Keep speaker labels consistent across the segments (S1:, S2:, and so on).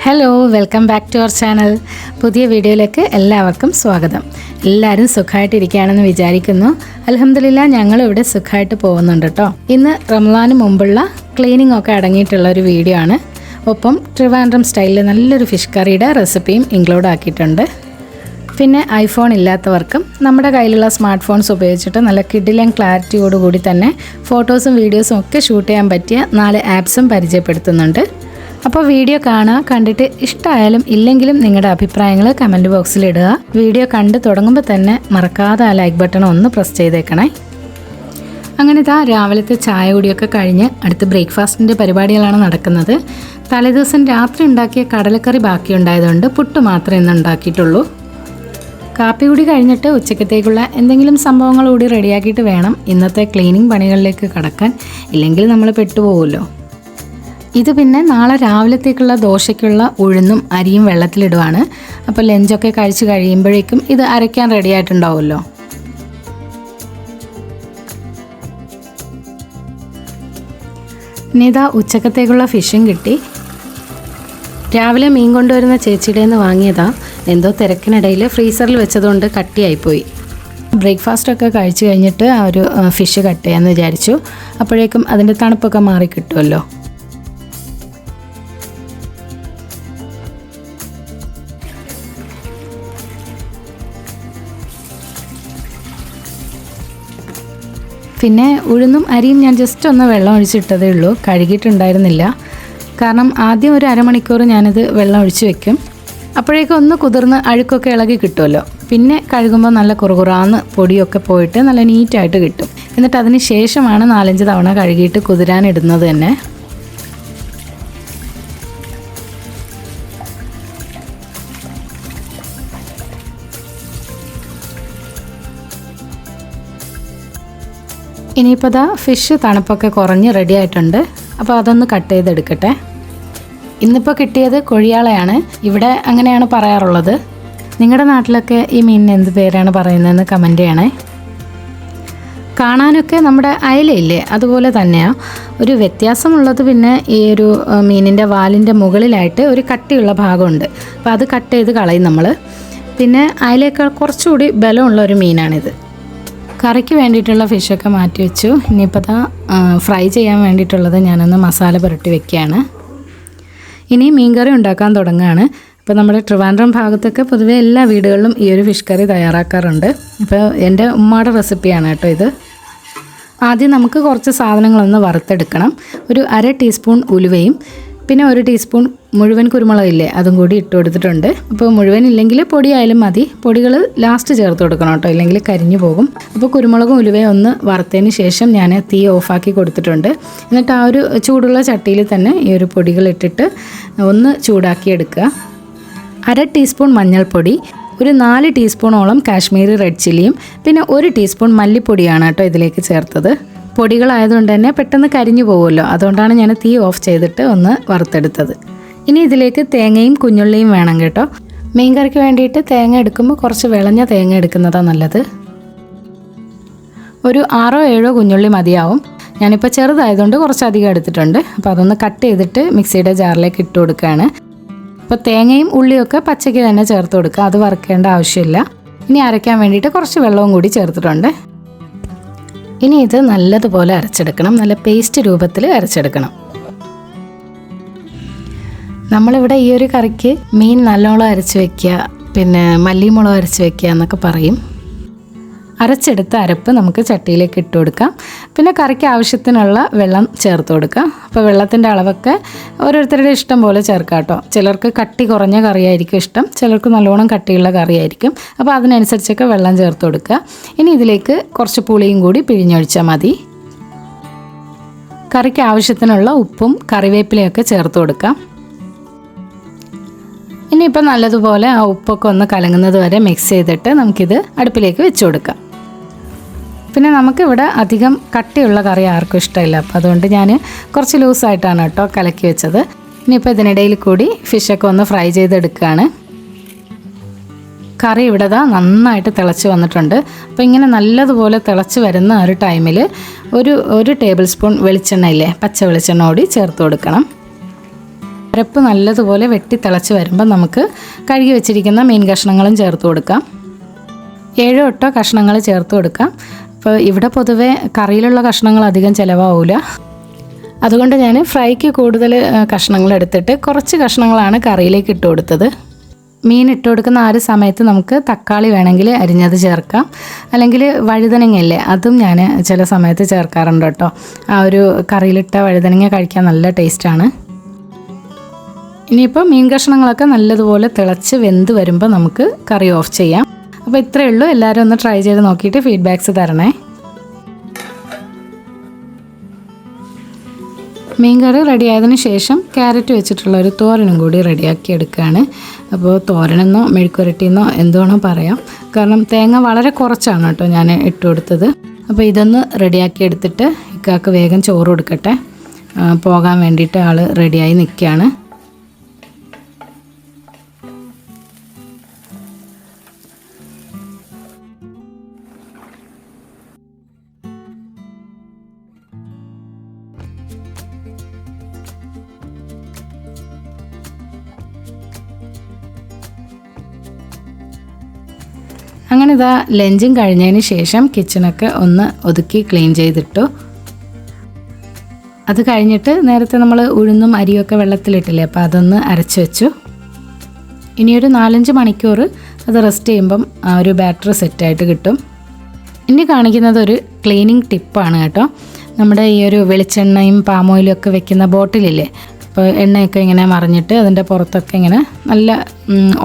S1: Hello, welcome back to our channel. പുതിയ വീഡിയോയിലേക്ക് എല്ലാവർക്കും സ്വാഗതം. എല്ലാവരും സുഖമായിട്ടിരിക്കുകയാണെന്ന് വിചാരിക്കുന്നു. അൽഹംദുലില്ലാ, ഞങ്ങളിവിടെ സുഖമായിട്ട് പോകുന്നുണ്ട് കേട്ടോ. ഇന്ന് റമദാന് മുമ്പുള്ള ക്ലീനിങ് ഒക്കെ അടങ്ങിയിട്ടുള്ള ഒരു വീഡിയോ ആണ്. ഒപ്പം ട്രിവാൻഡ്രം സ്റ്റൈലിൽ നല്ലൊരു ഫിഷ് കറിയുടെ റെസിപ്പിയും ഇൻക്ലൂഡ് ആക്കിയിട്ടുണ്ട്. പിന്നെ ഐഫോൺ ഇല്ലാത്തവർക്കും നമ്മുടെ കയ്യിലുള്ള സ്മാർട്ട് ഫോൺസ് ഉപയോഗിച്ചിട്ട് നല്ല കിഡിലൻ ക്ലാരിറ്റിയോടുകൂടി തന്നെ ഫോട്ടോസും വീഡിയോസും ഒക്കെ ഷൂട്ട് ചെയ്യാൻ പറ്റിയ 4 ആപ്സും പരിചയപ്പെടുത്തുന്നുണ്ട്. അപ്പോൾ വീഡിയോ കാണുക. കണ്ടിട്ട് ഇഷ്ടമായാലും ഇല്ലെങ്കിലും നിങ്ങളുടെ അഭിപ്രായങ്ങൾ കമൻറ്റ് ബോക്സിൽ ഇടുക. വീഡിയോ കണ്ട് തുടങ്ങുമ്പോൾ തന്നെ മറക്കാതെ ആ ലൈക്ക് ബട്ടൺ ഒന്ന് പ്രസ് ചെയ്തേക്കണേ. അങ്ങനെ ഇതാ രാവിലത്തെ ചായ കുടിയൊക്കെ കഴിഞ്ഞ് അടുത്ത് ബ്രേക്ക്ഫാസ്റ്റിൻ്റെ പരിപാടികളാണ് നടക്കുന്നത്. തലേദിവസം രാത്രി ഉണ്ടാക്കിയ കടലക്കറി ബാക്കിയുണ്ടായതുകൊണ്ട് പുട്ട് മാത്രമേ ഇന്ന് ഉണ്ടാക്കിയിട്ടുള്ളൂ. കാപ്പി കൂടി കഴിഞ്ഞിട്ട് ഉച്ചക്കത്തേക്കുള്ള എന്തെങ്കിലും സംഭവങ്ങൾ കൂടി റെഡിയാക്കിയിട്ട് വേണം ഇന്നത്തെ ക്ലീനിങ് പണികളിലേക്ക് കടക്കാൻ. ഇല്ലെങ്കിൽ നമ്മൾ പെട്ടുപോകുമല്ലോ. ഇത് പിന്നെ നാളെ രാവിലത്തേക്കുള്ള ദോശയ്ക്കുള്ള ഉഴുന്നും അരിയും വെള്ളത്തിലിടുവാണ്. അപ്പോൾ ലഞ്ചൊക്കെ കഴിച്ച് കഴിയുമ്പോഴേക്കും ഇത് അരയ്ക്കാൻ റെഡി ആയിട്ടുണ്ടാവുമല്ലോ. ഇനി ഇതാ ഉച്ചക്കത്തേക്കുള്ള ഫിഷും കിട്ടി. രാവിലെ മീൻ കൊണ്ടുവരുന്ന ചേച്ചിയുടെ നിന്ന് വാങ്ങിയതാ. എന്തോ തിരക്കിനിടയിൽ ഫ്രീസറിൽ വെച്ചതുകൊണ്ട് കട്ടിയായിപ്പോയി. ബ്രേക്ക്ഫാസ്റ്റൊക്കെ കഴിച്ച് കഴിഞ്ഞിട്ട് ആ ഒരു ഫിഷ് കട്ട് ചെയ്യാമെന്ന് വിചാരിച്ചു. അപ്പോഴേക്കും അതിൻ്റെ തണുപ്പൊക്കെ മാറി കിട്ടുമല്ലോ. പിന്നെ ഉഴുന്നും അരിയും ഞാൻ ജസ്റ്റ് ഒന്ന് വെള്ളം ഒഴിച്ചിട്ടതേ ഉള്ളൂ. കഴുകിയിട്ടുണ്ടായിരുന്നില്ല. കാരണം ആദ്യം ഒരു അരമണിക്കൂർ ഞാനിത് വെള്ളം ഒഴിച്ച് വെക്കും. അപ്പോഴേക്കും ഒന്ന് കുതിർന്ന് അഴുക്കൊക്കെ ഇളകി കിട്ടുമല്ലോ. പിന്നെ കഴുകുമ്പോൾ നല്ല കുറുകുറാന്ന് പൊടിയൊക്കെ പോയിട്ട് നല്ല നീറ്റായിട്ട് കിട്ടും. എന്നിട്ട് അതിന് ശേഷമാണ് 4-5 തവണ കഴുകിയിട്ട് കുതിരാനിടുന്നത് തന്നെ. ഇനിയിപ്പോൾ ദാ ഫിഷ് തണുപ്പൊക്കെ കുറഞ്ഞ് റെഡി ആയിട്ടുണ്ട്. അപ്പോൾ അതൊന്ന് കട്ട് ചെയ്തെടുക്കട്ടെ. ഇന്നിപ്പോൾ കിട്ടിയത് കൊഴിയാളയാണ്. ഇവിടെ അങ്ങനെയാണ് പറയാറുള്ളത്. നിങ്ങളുടെ നാട്ടിലൊക്കെ ഈ മീനിന് എന്ത് പേരാണ് പറയുന്നതെന്ന് കമൻറ്റ് ചെയ്യണേ. കാണാനൊക്കെ നമ്മുടെ അയലയില്ലേ, അതുപോലെ തന്നെയാണ്. ഒരു വ്യത്യാസമുള്ളത് പിന്നെ ഈ ഒരു മീനിൻ്റെ വാലിൻ്റെ മുകളിലായിട്ട് ഒരു കട്ടിയുള്ള ഭാഗമുണ്ട്. അപ്പോൾ അത് കട്ട് ചെയ്ത് കളയും നമ്മൾ. പിന്നെ അയലേക്കാൾ കുറച്ചുകൂടി ബലമുള്ള ഒരു മീനാണിത്. കറിക്ക് വേണ്ടിയിട്ടുള്ള ഫിഷൊക്കെ മാറ്റി വെച്ചു. ഇനിയിപ്പോൾ ഫ്രൈ ചെയ്യാൻ വേണ്ടിയിട്ടുള്ളത് ഞാനൊന്ന് മസാല പുരട്ടി വെക്കുകയാണ്. ഇനി മീൻകറി ഉണ്ടാക്കാൻ തുടങ്ങുകയാണ്. അപ്പോൾ നമ്മുടെ ട്രിവാൻഡ്രം ഭാഗത്തൊക്കെ പൊതുവെ എല്ലാ വീടുകളിലും ഈ ഒരു ഫിഷ് കറി തയ്യാറാക്കാറുണ്ട്. അപ്പോൾ എൻ്റെ ഉമ്മയുടെ റെസിപ്പിയാണ് കേട്ടോ ഇത്. ആദ്യം നമുക്ക് കുറച്ച് സാധനങ്ങളൊന്ന് വറുത്തെടുക്കണം. ഒരു 1/2 ടീസ്പൂൺ ഉലുവയും പിന്നെ 1 ടീസ്പൂൺ മുഴുവൻ കുരുമുളകില്ലേ, അതും കൂടി ഇട്ട് കൊടുത്തിട്ടുണ്ട്. അപ്പോൾ മുഴുവൻ ഇല്ലെങ്കിൽ പൊടിയായാലും മതി. പൊടികൾ ലാസ്റ്റ് ചേർത്ത് കൊടുക്കണം കേട്ടോ, ഇല്ലെങ്കിൽ കരിഞ്ഞു പോകും. അപ്പോൾ കുരുമുളകും ഉലുവയും ഒന്ന് വറുത്തതിന് ശേഷം ഞാൻ തീ ഓഫാക്കി കൊടുത്തിട്ടുണ്ട്. എന്നിട്ട് ആ ഒരു ചൂടുള്ള ചട്ടിയിൽ തന്നെ ഈ ഒരു പൊടികൾ ഇട്ടിട്ട് ഒന്ന് ചൂടാക്കി എടുക്കുക. 1/2 ടീസ്പൂൺ മഞ്ഞൾപ്പൊടി, ഒരു 4 ടീസ്പൂണോളം കാശ്മീരി റെഡ് ചില്ലിയും പിന്നെ 1 ടീസ്പൂൺ മല്ലിപ്പൊടിയാണ് കേട്ടോ ഇതിലേക്ക് ചേർത്തത്. പൊടികളായതുകൊണ്ട് തന്നെ പെട്ടെന്ന് കരിഞ്ഞു പോകുമല്ലോ, അതുകൊണ്ടാണ് ഞാൻ തീ ഓഫ് ചെയ്തിട്ട് ഒന്ന് വറുത്തെടുത്തത്. ഇനി ഇതിലേക്ക് തേങ്ങയും കുഞ്ഞുള്ളിയും വേണം കേട്ടോ. മീൻ കറിക്ക് വേണ്ടിയിട്ട് തേങ്ങ എടുക്കുമ്പോൾ കുറച്ച് വിളഞ്ഞ തേങ്ങ എടുക്കുന്നതാണ് നല്ലത്. ഒരു 6-7 കുഞ്ഞുള്ളി മതിയാവും. ഞാനിപ്പോൾ ചെറുതായതുകൊണ്ട് കുറച്ചധികം എടുത്തിട്ടുണ്ട്. അപ്പോൾ അതൊന്ന് കട്ട് ചെയ്തിട്ട് മിക്സിയുടെ ജാറിലേക്ക് ഇട്ട് കൊടുക്കുകയാണ്. അപ്പോൾ തേങ്ങയും ഉള്ളിയൊക്കെ പച്ചയ്ക്ക് തന്നെ ചേർത്ത് കൊടുക്കുക, അത് വറുക്കേണ്ട ആവശ്യമില്ല. ഇനി അരയ്ക്കാൻ വേണ്ടിയിട്ട് കുറച്ച് വെള്ളവും കൂടി ചേർത്തിട്ടുണ്ട്. ഇനി ഇത് നല്ലതുപോലെ അരച്ചെടുക്കണം. നല്ല പേസ്റ്റ് രൂപത്തിൽ അരച്ചെടുക്കണം. നമ്മളിവിടെ ഈ ഒരു കറിക്ക് മീൻ നല്ലോണം അരച്ച് വയ്ക്കുക, പിന്നെ മല്ലിമുളക് അരച്ച് വയ്ക്കുക എന്നൊക്കെ പറയും. അരച്ചെടുത്ത അരപ്പ് നമുക്ക് ചട്ടിയിലേക്ക് ഇട്ട് കൊടുക്കാം. പിന്നെ കറിക്ക് ആവശ്യത്തിനുള്ള വെള്ളം ചേർത്ത് കൊടുക്കാം. അപ്പോൾ വെള്ളത്തിൻ്റെ അളവൊക്കെ ഓരോരുത്തരുടെ ഇഷ്ടം പോലെ ചേർക്കാം കേട്ടോ. ചിലർക്ക് കട്ടി കുറഞ്ഞ കറിയായിരിക്കും ഇഷ്ടം, ചിലർക്ക് നല്ലോണം കട്ടിയുള്ള കറിയായിരിക്കും. അപ്പോൾ അതിനനുസരിച്ചൊക്കെ വെള്ളം ചേർത്ത് കൊടുക്കുക. ഇനി ഇതിലേക്ക് കുറച്ച് പുളിയും കൂടി പിഴിഞ്ഞൊഴിച്ചാൽ മതി. കറിക്ക് ആവശ്യത്തിനുള്ള ഉപ്പും കറിവേപ്പിലയൊക്കെ ചേർത്ത് കൊടുക്കാം. ഇനിയിപ്പോൾ നല്ലതുപോലെ ആ ഉപ്പൊക്കെ ഒന്ന് കലങ്ങുന്നത് വരെ മിക്സ് ചെയ്തിട്ട് നമുക്കിത് അടുപ്പിലേക്ക് വെച്ച് കൊടുക്കാം. പിന്നെ നമുക്കിവിടെ അധികം കട്ടിയുള്ള കറി ആർക്കും ഇഷ്ടമില്ല. അപ്പോൾ അതുകൊണ്ട് ഞാൻ കുറച്ച് ലൂസായിട്ടാണ് കേട്ടോ കലക്കി വെച്ചത്. ഇനിയിപ്പോൾ ഇതിനിടയിൽ കൂടി ഫിഷൊക്കെ ഒന്ന് ഫ്രൈ ചെയ്തെടുക്കുകയാണ്. കറി ഇവിടെ നന്നായിട്ട് തിളച്ച് വന്നിട്ടുണ്ട്. അപ്പോൾ ഇങ്ങനെ നല്ലതുപോലെ തിളച്ച് വരുന്ന ഒരു ടൈമിൽ ഒരു ടേബിൾ സ്പൂൺ വെളിച്ചെണ്ണ ഇല്ലേ, പച്ച വെളിച്ചെണ്ണ കൂടി ചേർത്ത് കൊടുക്കണം. അരപ്പ് നല്ലതുപോലെ വെട്ടി തിളച്ച് വരുമ്പോൾ നമുക്ക് കഴുകി വെച്ചിരിക്കുന്ന മീൻ കഷ്ണങ്ങളും ചേർത്ത് കൊടുക്കാം. 7-8 കഷ്ണങ്ങൾ ചേർത്ത് കൊടുക്കാം. അപ്പോൾ ഇവിടെ പൊതുവേ കറിയിലുള്ള കഷ്ണങ്ങൾ അധികം ചിലവാകില്ല. അതുകൊണ്ട് ഞാൻ ഫ്രൈക്ക് കൂടുതൽ കഷ്ണങ്ങൾ എടുത്തിട്ട് കുറച്ച് കഷ്ണങ്ങളാണ് കറിയിലേക്ക് ഇട്ട് കൊടുത്തത്. മീൻ ഇട്ട് കൊടുക്കുന്ന ആ ഒരു സമയത്ത് നമുക്ക് തക്കാളി വേണമെങ്കിൽ അരിഞ്ഞത് ചേർക്കാം, അല്ലെങ്കിൽ വഴുതനങ്ങയില്ലേ അതും ഞാൻ ചില സമയത്ത് ചേർക്കാറുണ്ട് കേട്ടോ. ആ ഒരു കറിയിലിട്ട വഴുതനങ്ങ കഴിക്കാൻ നല്ല ടേസ്റ്റാണ്. ഇനിയിപ്പോൾ മീൻ കഷ്ണങ്ങളൊക്കെ നല്ലതുപോലെ തിളച്ച് വെന്ത് വരുമ്പോൾ നമുക്ക് കറി ഓഫ് ചെയ്യാം. അപ്പോൾ ഇത്രയേ ഉള്ളൂ. എല്ലാവരും ഒന്ന് ട്രൈ ചെയ്ത് നോക്കിയിട്ട് ഫീഡ്ബാക്ക്സ് തരണേ. മീൻ കറി റെഡി ആയതിന് ശേഷം ക്യാരറ്റ് വെച്ചിട്ടുള്ള ഒരു തോരനും കൂടി റെഡിയാക്കി എടുക്കുകയാണ്. അപ്പോൾ തോരനെന്നോ മെഴുക്കുരട്ടിയെന്നോ എന്തുവേണോ പറയാം, കാരണം തേങ്ങ വളരെ കുറച്ചാണ് കേട്ടോ ഞാൻ ഇട്ട് കൊടുത്തത്. അപ്പോൾ ഇതൊന്ന് റെഡിയാക്കി എടുത്തിട്ട് ഇക്കാക്ക് വേഗം ചോറ് കൊടുക്കട്ടെ, പോകാൻ വേണ്ടിയിട്ട് ആൾ റെഡിയായി നിൽക്കുകയാണ്. അങ്ങനെ ഇതാ ലഞ്ചും കഴിഞ്ഞതിന് ശേഷം കിച്ചണൊക്കെ ഒന്ന് ഒതുക്കി ക്ലീൻ ചെയ്തിട്ടു. അത് കഴിഞ്ഞിട്ട് നേരത്തെ നമ്മൾ ഉഴുന്നും അരിയൊക്കെ വെള്ളത്തിലിട്ടില്ലേ, അപ്പോൾ അതൊന്ന് അരച്ച് വെച്ചു. ഇനിയൊരു 4-5 മണിക്കൂർ അത് റെസ്റ്റ് ചെയ്യുമ്പം ആ ഒരു ബാറ്റർ സെറ്റായിട്ട് കിട്ടും. ഇനി കാണിക്കുന്നത് ഒരു ക്ലീനിങ് ടിപ്പാണ് കേട്ടോ. നമ്മുടെ ഈ ഒരു വെളിച്ചെണ്ണയും പാം ഓയിലും ഒക്കെ വെക്കുന്ന ബോട്ടിലില്ലേ, അപ്പോൾ എണ്ണയൊക്കെ ഇങ്ങനെ മറിഞ്ഞിട്ട് അതിൻ്റെ പുറത്തൊക്കെ ഇങ്ങനെ നല്ല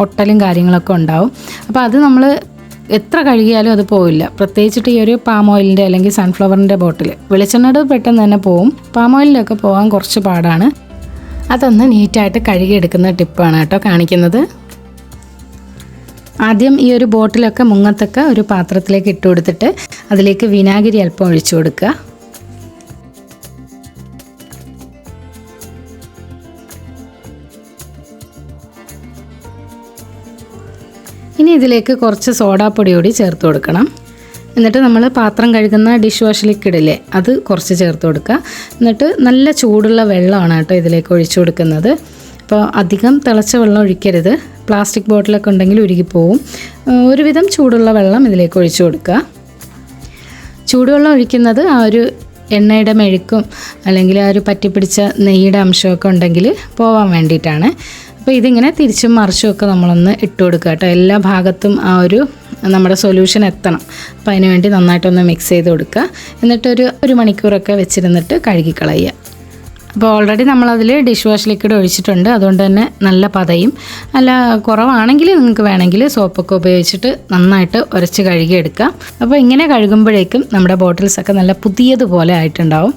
S1: ഒട്ടലും കാര്യങ്ങളൊക്കെ ഉണ്ടാവും. അപ്പോൾ അത് നമ്മൾ എത്ര കഴുകിയാലും അത് പോവില്ല. പ്രത്യേകിച്ചിട്ട് ഈ ഒരു പാം ഓയിലിൻ്റെ അല്ലെങ്കിൽ സൺഫ്ലവറിൻ്റെ ബോട്ടിൽ, വെളിച്ചെണ്ണയുടെ പെട്ടെന്ന് തന്നെ പോവും, പാം ഓയിലിലൊക്കെ പോകാൻ കുറച്ച് പാടാണ്. അതൊന്ന് നീറ്റായിട്ട് കഴുകിയെടുക്കുന്ന ടിപ്പാണ് കേട്ടോ കാണിക്കുന്നത്. ആദ്യം ഈ ഒരു ബോട്ടിലൊക്കെ മുങ്ങത്തൊക്കെ ഒരു പാത്രത്തിലേക്ക് ഇട്ട് കൊടുത്തിട്ട് അതിലേക്ക് വിനാഗിരി അല്പം ഒഴിച്ചു കൊടുക്കുക. ഇനി ഇതിലേക്ക് കുറച്ച് സോഡാപ്പൊടി കൂടി ചേർത്ത് കൊടുക്കണം. എന്നിട്ട് നമ്മൾ പാത്രം കഴുകുന്ന ഡിഷ് വാഷ് ലിക്വിഡില്ലേ അത് കുറച്ച് ചേർത്ത് കൊടുക്കുക. എന്നിട്ട് നല്ല ചൂടുള്ള വെള്ളമാണ് കേട്ടോ ഇതിലേക്ക് ഒഴിച്ചു കൊടുക്കുന്നത്. അപ്പോൾ അധികം തിളച്ച വെള്ളം ഒഴിക്കരുത്, പ്ലാസ്റ്റിക് ബോട്ടിലൊക്കെ ഉണ്ടെങ്കിൽ ഉരുകിപ്പോവും. ഒരുവിധം ചൂടുള്ള വെള്ളം ഇതിലേക്ക് ഒഴിച്ചു കൊടുക്കുക. ചൂടുവെള്ളം ഒഴിക്കുന്നത് ആ ഒരു എണ്ണയുടെ മെഴുക്കും അല്ലെങ്കിൽ ആ ഒരു പറ്റിപ്പിടിച്ച നെയ്യുടെ അംശമൊക്കെ ഉണ്ടെങ്കിൽ പോവാൻ വേണ്ടിയിട്ടാണ്. അപ്പോൾ ഇതിങ്ങനെ തിരിച്ചും മറിച്ചും ഒക്കെ നമ്മളൊന്ന് ഇട്ട് കൊടുക്കുക കേട്ടോ. എല്ലാ ഭാഗത്തും ആ ഒരു നമ്മുടെ സൊല്യൂഷൻ എത്തണം. അപ്പോൾ അതിന് വേണ്ടി നന്നായിട്ടൊന്ന് മിക്സ് ചെയ്ത് കൊടുക്കുക. എന്നിട്ടൊരു 1 മണിക്കൂറൊക്കെ വെച്ചിരുന്നിട്ട് കഴുകിക്കളയുക. അപ്പോൾ ഓൾറെഡി നമ്മളതിൽ ഡിഷ് വാഷ് ലിക്വിഡ് ഒഴിച്ചിട്ടുണ്ട്, അതുകൊണ്ട് തന്നെ നല്ല പതയും. അല്ല കുറവാണെങ്കിൽ നിങ്ങൾക്ക് വേണമെങ്കിൽ സോപ്പൊക്കെ ഉപയോഗിച്ചിട്ട് നന്നായിട്ട് ഉരച്ച് കഴുകിയെടുക്കുക. അപ്പോൾ ഇങ്ങനെ കഴുകുമ്പോഴേക്കും നമ്മുടെ ബോട്ടിൽസൊക്കെ നല്ല പുതിയതുപോലെ ആയിട്ടുണ്ടാവും.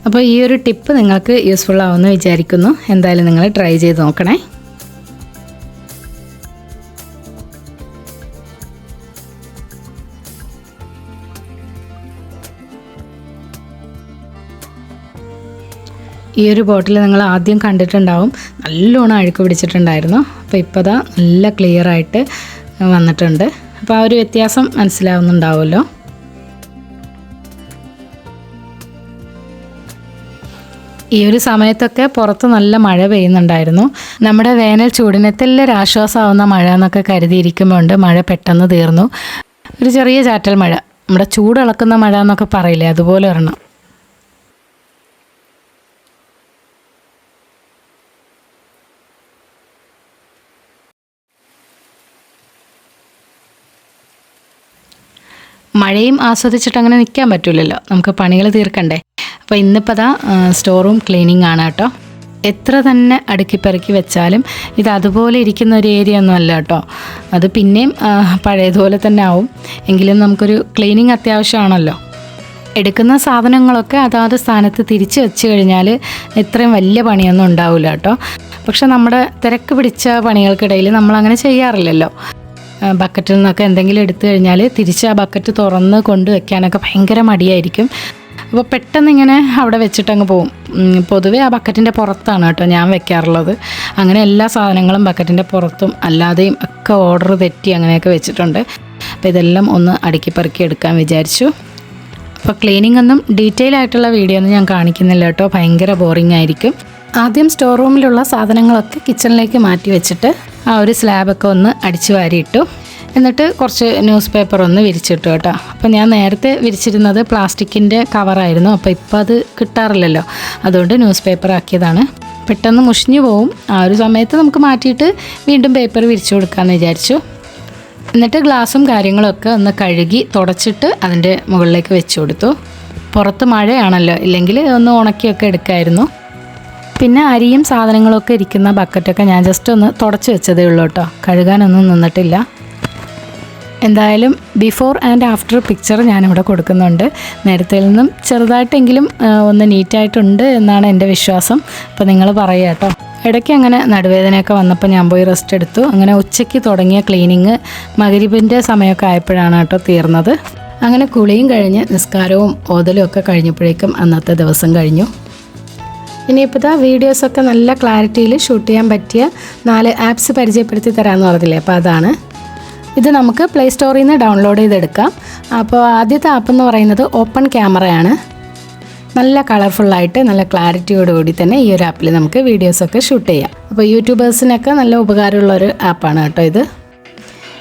S1: അപ്പോൾ ഈ ഒരു ടിപ്പ് നിങ്ങൾക്ക് യൂസ്ഫുൾ ആവുമെന്ന് വിചാരിക്കുന്നു. എന്തായാലും നിങ്ങൾ ട്രൈ ചെയ്ത് നോക്കണേ. ഈ ഒരു ബോട്ടിൽ നിങ്ങൾ ആദ്യം കണ്ടിട്ടുണ്ടാവും, നല്ലോണം അഴുക്ക് പിടിച്ചിട്ടുണ്ടായിരുന്നു. അപ്പോൾ ഇപ്പോൾ ദാ നല്ല ക്ലിയർ ആയിട്ട് വന്നിട്ടുണ്ട്. അപ്പോൾ ആ ഒരു വ്യത്യാസം മനസ്സിലാവുന്നുണ്ടാവുമല്ലോ. ഈ ഒരു സമയത്തൊക്കെ പുറത്ത് നല്ല മഴ പെയ്യുന്നുണ്ടായിരുന്നു. നമ്മുടെ വേനൽ ചൂടിനെത്തെല്ലാം ആശ്വാസമാവുന്ന മഴ എന്നൊക്കെ കരുതിയിരിക്കുമ്പോൾ മഴ പെട്ടെന്ന് തീർന്നു. ഒരു ചെറിയ ചാറ്റൽ മഴ, നമ്മുടെ ചൂടിളക്കുന്ന മഴ എന്നൊക്കെ പറയില്ലേ, അതുപോലെ ഒരെണ്ണം. മഴയും ആസ്വദിച്ചിട്ട് അങ്ങനെ നിൽക്കാൻ പറ്റില്ലല്ലോ, നമുക്ക് പണികൾ തീർക്കണ്ടേ. അപ്പോൾ ഇന്നിപ്പോൾ അതാ സ്റ്റോർ റൂം ക്ലീനിങ് ആണ് കേട്ടോ. എത്ര തന്നെ അടുക്കിപ്പെറുക്കി വെച്ചാലും ഇത് അതുപോലെ ഇരിക്കുന്ന ഒരു ഏരിയ ഒന്നും അല്ല കേട്ടോ. അത് പിന്നെയും പഴയതുപോലെ തന്നെ ആവും. എങ്കിലും നമുക്കൊരു ക്ലീനിങ് അത്യാവശ്യമാണല്ലോ. എടുക്കുന്ന സാധനങ്ങളൊക്കെ അതാത് സ്ഥാനത്ത് തിരിച്ച് വെച്ച് കഴിഞ്ഞാൽ ഇത്രയും വലിയ പണിയൊന്നും ഉണ്ടാവില്ല കേട്ടോ. പക്ഷെ നമ്മുടെ തിരക്ക് പിടിച്ച പണികൾക്കിടയിൽ നമ്മളങ്ങനെ ചെയ്യാറില്ലല്ലോ. ബക്കറ്റിൽ നിന്നൊക്കെ എന്തെങ്കിലും എടുത്തു കഴിഞ്ഞാൽ തിരിച്ച് ആ ബക്കറ്റ് തുറന്ന് കൊണ്ടുവയ്ക്കാനൊക്കെ ഭയങ്കര മടിയായിരിക്കും. അപ്പോൾ പെട്ടെന്ന് ഇങ്ങനെ അവിടെ വെച്ചിട്ടങ്ങ് പോവും. പൊതുവേ ആ ബക്കറ്റിൻ്റെ പുറത്താണ് കേട്ടോ ഞാൻ വെക്കാറുള്ളത്. അങ്ങനെ എല്ലാ സാധനങ്ങളും ബക്കറ്റിൻ്റെ പുറത്തും അല്ലാതെയും ഒക്കെ ഓർഡർ തെറ്റി അങ്ങനെയൊക്കെ വെച്ചിട്ടുണ്ട്. അപ്പോൾ ഇതെല്ലാം ഒന്ന് അടുക്കി പെറുക്കി എടുക്കാൻ വിചാരിച്ചു. അപ്പോൾ ക്ലീനിങ് ഒന്നും ഡീറ്റെയിൽ ആയിട്ടുള്ള വീഡിയോ ഒന്നും ഞാൻ കാണിക്കുന്നില്ല കേട്ടോ, ഭയങ്കര ബോറിംഗ് ആയിരിക്കും. ആദ്യം സ്റ്റോർ റൂമിലുള്ള സാധനങ്ങളൊക്കെ കിച്ചണിലേക്ക് മാറ്റി വെച്ചിട്ട് ആ ഒരു സ്ലാബൊക്കെ ഒന്ന് അടിച്ചു വാരിയിട്ടു. എന്നിട്ട് കുറച്ച് ന്യൂസ് പേപ്പർ ഒന്ന് വിരിച്ചിട്ടു കേട്ടോ. അപ്പോൾ ഞാൻ നേരത്തെ വിരിച്ചിരുന്നത് പ്ലാസ്റ്റിക്കിൻ്റെ കവറായിരുന്നു. അപ്പോൾ ഇപ്പോൾ അത് കിട്ടാറില്ലല്ലോ, അതുകൊണ്ട് ന്യൂസ് പേപ്പർ ആക്കിയതാണ്. പെട്ടെന്ന് മുഷിഞ്ഞു പോവും. ആ ഒരു സമയത്ത് നമുക്ക് മാറ്റിയിട്ട് വീണ്ടും പേപ്പർ വിരിച്ചു കൊടുക്കാമെന്ന് വിചാരിച്ചു. എന്നിട്ട് ഗ്ലാസും കാര്യങ്ങളൊക്കെ ഒന്ന് കഴുകി തുടച്ചിട്ട് അതിൻ്റെ മുകളിലേക്ക് വെച്ച് കൊടുത്തു. പുറത്ത് മഴയാണല്ലോ, ഇല്ലെങ്കിൽ ഒന്ന് ഉണക്കിയൊക്കെ എടുക്കായിരുന്നു. പിന്നെ അരിയും സാധനങ്ങളൊക്കെ ഇരിക്കുന്ന ബക്കറ്റൊക്കെ ഞാൻ ജസ്റ്റ് ഒന്ന് തുടച്ച് വെച്ചതേ ഉള്ളൂ കേട്ടോ, കഴുകാനൊന്നും നിന്നിട്ടില്ല. എന്തായാലും ബിഫോർ ആൻഡ് ആഫ്റ്റർ പിക്ചർ ഞാനിവിടെ കൊടുക്കുന്നുണ്ട്. നേരത്തെ നിന്നും ചെറുതായിട്ടെങ്കിലും ഒന്ന് നീറ്റായിട്ടുണ്ട് എന്നാണ് എൻ്റെ വിശ്വാസം. അപ്പോൾ നിങ്ങൾ പറയുക കേട്ടോ. ഇടയ്ക്ക് അങ്ങനെ നടുവേദനയൊക്കെ വന്നപ്പോൾ ഞാൻ പോയി റെസ്റ്റ് എടുത്തു. അങ്ങനെ ഉച്ചയ്ക്ക് തുടങ്ങിയ ക്ലീനിങ് മഗ്‌രിബിൻ്റെ സമയമൊക്കെ ആയപ്പോഴാണ് കേട്ടോ തീർന്നത്. അങ്ങനെ കുളിയും കഴിഞ്ഞ് നിസ്കാരവും ഓതലും ഒക്കെ കഴിഞ്ഞപ്പോഴേക്കും അന്നത്തെ ദിവസം കഴിഞ്ഞു. ഇനിയിപ്പോൾ വീഡിയോസൊക്കെ നല്ല ക്ലാരിറ്റിയിൽ ഷൂട്ട് ചെയ്യാൻ പറ്റിയ 4 ആപ്സ് പരിചയപ്പെടുത്തി തരാമെന്ന് പറഞ്ഞില്ലേ, അപ്പോൾ അതാണ്. ഇത് നമുക്ക് പ്ലേ സ്റ്റോറിൽ നിന്ന് ഡൗൺലോഡ് ചെയ്തെടുക്കാം. അപ്പോൾ ആദ്യത്തെ ആപ്പ് എന്ന് പറയുന്നത് ഓപ്പൺ ക്യാമറയാണ്. നല്ല കളർഫുള്ളായിട്ട് നല്ല ക്ലാരിറ്റിയോടുകൂടി തന്നെ ഈ ഒരു ആപ്പിൽ നമുക്ക് വീഡിയോസൊക്കെ ഷൂട്ട് ചെയ്യാം. അപ്പോൾ യൂട്യൂബേഴ്സിനൊക്കെ നല്ല ഉപകാരമുള്ളൊരു ആപ്പാണ് കേട്ടോ ഇത്.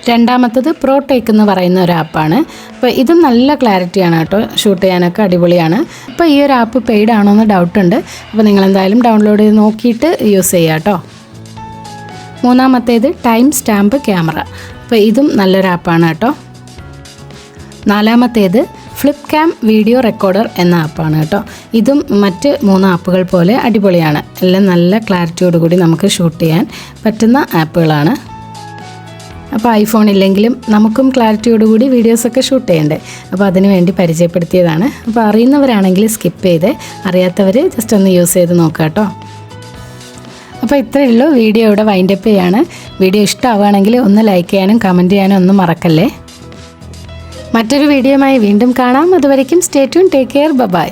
S1: രണ്ടാമത്തത് പ്രോടേക്ക് എന്ന് പറയുന്ന ഒരു ആപ്പാണ്. അപ്പോൾ ഇതും നല്ല ക്ലാരിറ്റിയാണ് കേട്ടോ, ഷൂട്ട് ചെയ്യാനൊക്കെ അടിപൊളിയാണ്. അപ്പോൾ ഈ ഒരു ആപ്പ് പെയ്ഡ് ആണോ എന്ന് ഡൗട്ടുണ്ട്. അപ്പോൾ നിങ്ങളെന്തായാലും ഡൗൺലോഡ് ചെയ്ത് നോക്കിയിട്ട് യൂസ് ചെയ്യുക കേട്ടോ. മൂന്നാമത്തേത് ടൈം സ്റ്റാമ്പ് ക്യാമറ. അപ്പോൾ ഇതും നല്ലൊരു ആപ്പാണ് കേട്ടോ. നാലാമത്തേത് ഫ്ലിപ്പ് ക്യാം വീഡിയോ റെക്കോർഡർ എന്ന ആപ്പാണ് കേട്ടോ. ഇതും മറ്റ് 3 ആപ്പുകൾ പോലെ അടിപൊളിയാണ്. എല്ലാം നല്ല ക്ലാരിറ്റിയോടുകൂടി നമുക്ക് ഷൂട്ട് ചെയ്യാൻ പറ്റുന്ന ആപ്പുകളാണ്. അപ്പോൾ ഐഫോൺ ഇല്ലെങ്കിലും നമുക്കും ക്ലാരിറ്റിയോടുകൂടി വീഡിയോസൊക്കെ ഷൂട്ട് ചെയ്യണ്ടേ, അപ്പോൾ അതിന് വേണ്ടി പരിചയപ്പെടുത്തിയതാണ്. അപ്പോൾ അറിയുന്നവരാണെങ്കിൽ സ്കിപ്പ് ചെയ്ത്, അറിയാത്തവർ ജസ്റ്റ് ഒന്ന് യൂസ് ചെയ്ത് നോക്കാം കേട്ടോ. അപ്പോൾ ഇത്രയേ ഉള്ളൂ. വീഡിയോ ഇവിടെ വൈൻഡപ്പ് ചെയ്യാണ്. വീഡിയോ ഇഷ്ടമാവുകയാണെങ്കിൽ ഒന്ന് ലൈക്ക് ചെയ്യാനും കമൻറ്റ് ചെയ്യാനും ഒന്നും മറക്കല്ലേ. മറ്റൊരു വീഡിയോയുമായി വീണ്ടും കാണാം. അതുവരേക്കും stay tune, take care, by.